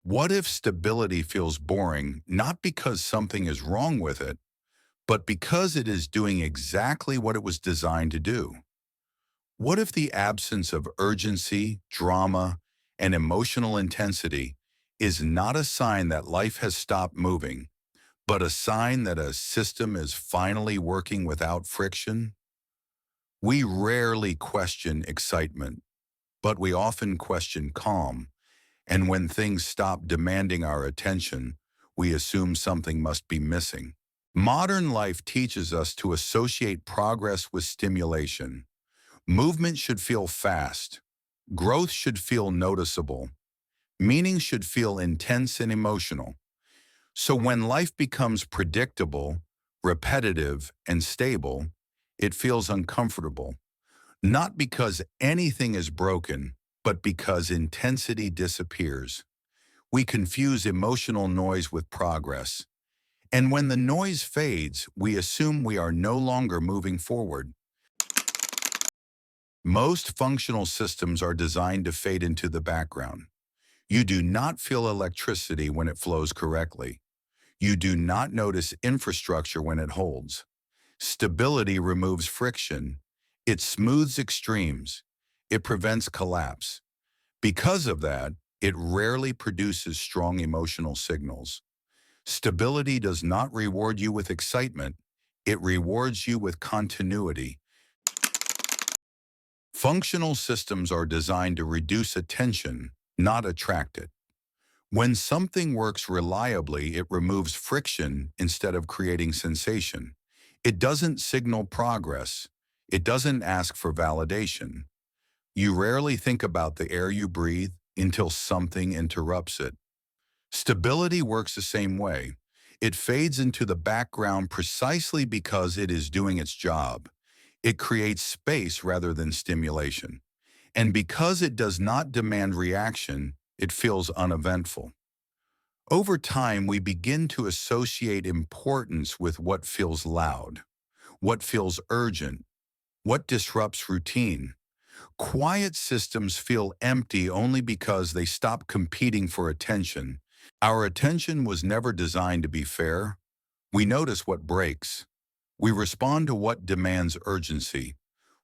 What if stability feels boring, not because something is wrong with it, but because it is doing exactly what it was designed to do? What if the absence of urgency, drama, and emotional intensity is not a sign that life has stopped moving, but a sign that a system is finally working without friction? We rarely question excitement, but we often question calm. And when things stop demanding our attention, we assume something must be missing. Modern life teaches us to associate progress with stimulation. Movement should feel fast. Growth should feel noticeable. Meaning should feel intense and emotional. So when life becomes predictable, repetitive, and stable, it feels uncomfortable. Not because anything is broken, but because intensity disappears. We confuse emotional noise with progress. And when the noise fades, we assume we are no longer moving forward. Most functional systems are designed to fade into the background. You do not feel electricity when it flows correctly. You do not notice infrastructure when it holds. Stability removes friction. It smooths extremes. It prevents collapse. Because of that, it rarely produces strong emotional signals. Stability does not reward you with excitement. It rewards you with continuity. Functional systems are designed to reduce attention, not attract it. When something works reliably, it removes friction instead of creating sensation. It doesn't signal progress. It doesn't ask for validation. You rarely think about the air you breathe until something interrupts it. Stability works the same way. It fades into the background precisely because it is doing its job. It creates space rather than stimulation. And because it does not demand reaction, it feels uneventful. Over time, we begin to associate importance with what feels loud, what feels urgent, what disrupts routine. Quiet systems feel empty only because they stop competing for attention. Our attention was never designed to be fair. We notice what breaks. We respond to what demands urgency.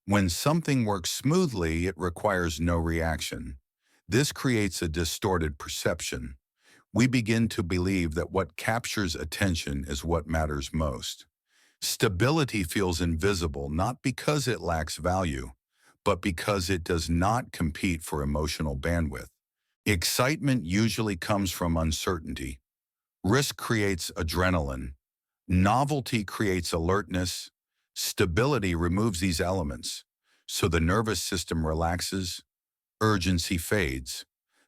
When something works smoothly, it requires no reaction. This creates a distorted perception. We begin to believe that what captures attention is what matters most. Stability feels invisible not because it lacks value, but because it does not compete for emotional bandwidth. Excitement usually comes from uncertainty. Risk creates adrenaline. Novelty creates alertness. Stability removes these elements. So the nervous system relaxes, urgency fades.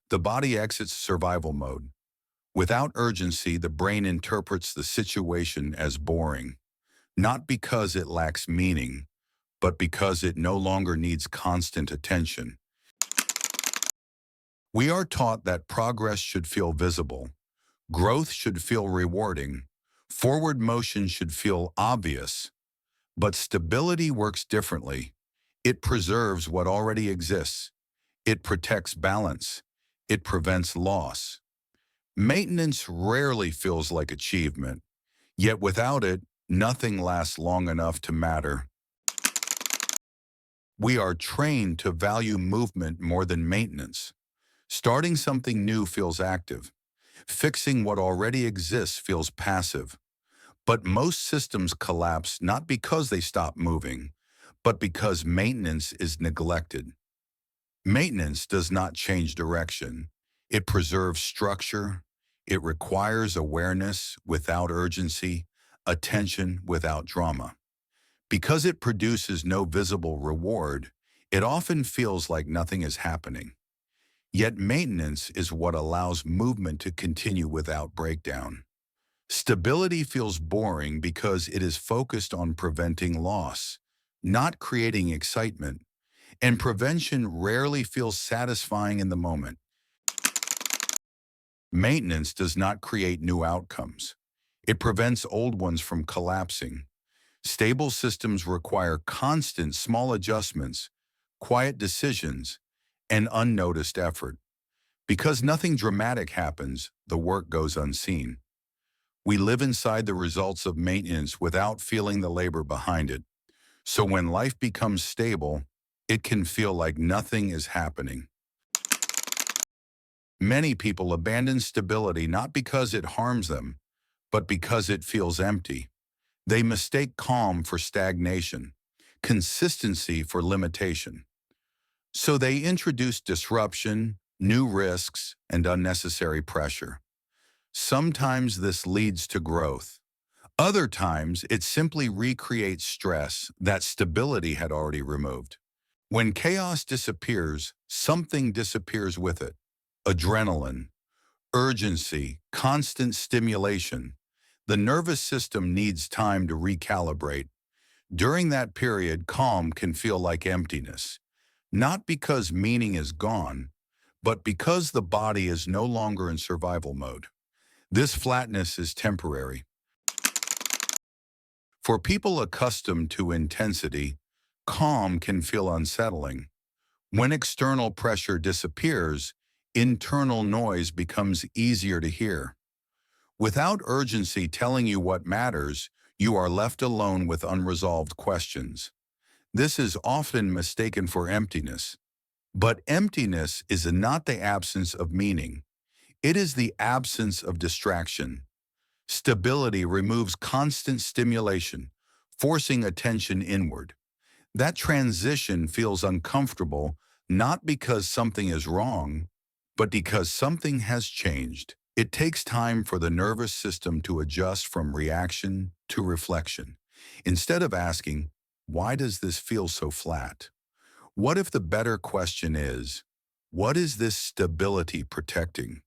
The body exits survival mode. Without urgency, the brain interprets the situation as boring, not because it lacks meaning, but because it no longer needs constant attention. We are taught that progress should feel visible, growth should feel rewarding, forward motion should feel obvious, but stability works differently. It preserves what already exists. It protects balance. It prevents loss. Maintenance rarely feels like achievement, yet without it, nothing lasts long enough to matter. We are trained to value movement more than maintenance. Starting something new feels active. Fixing what already exists feels passive. But most systems collapse not because they stop moving, but because maintenance is neglected. Maintenance does not change direction. It preserves structure. It requires awareness without urgency, attention without drama. Because it produces no visible reward, it often feels like nothing is happening. Yet maintenance is what allows movement to continue without breakdown. Stability feels boring because it is focused on preventing loss, not creating excitement, and prevention rarely feels satisfying in the moment. Maintenance does not create new outcomes. It prevents old ones from collapsing. Stable systems require constant small adjustments, quiet decisions, and unnoticed effort. Because nothing dramatic happens, the work goes unseen. We live inside the results of maintenance without feeling the labor behind it. So when life becomes stable, it can feel like nothing is happening. Many people abandon stability not because it harms them, but because it feels empty. They mistake calm for stagnation, consistency for limitation. So they introduce disruption, new risks, and unnecessary pressure. Sometimes this leads to growth. Other times, it simply recreates stress that stability had already removed. When chaos disappears, something disappears with it. Adrenaline, urgency, constant stimulation. The nervous system needs time to recalibrate. During that period, calm can feel like emptiness, not because meaning is gone, but because the body is no longer in survival mode. This flatness is temporary. For people accustomed to intensity, calm can feel unsettling. When external pressure disappears, internal noise becomes easier to hear. Without urgency telling you what matters, you are left alone with unresolved questions. This is often mistaken for emptiness. But emptiness is not the absence of meaning. It is the absence of distraction. Stability removes constant stimulation, forcing attention inward. That transition feels uncomfortable not because something is wrong, but because something has changed. It takes time for the nervous system to adjust from reaction to reflection. Instead of asking, "Why does this feel so flat?" What if the better question is, what is this stability protecting?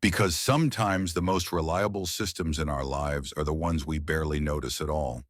Because sometimes the most reliable systems in our lives are the ones we barely notice at all.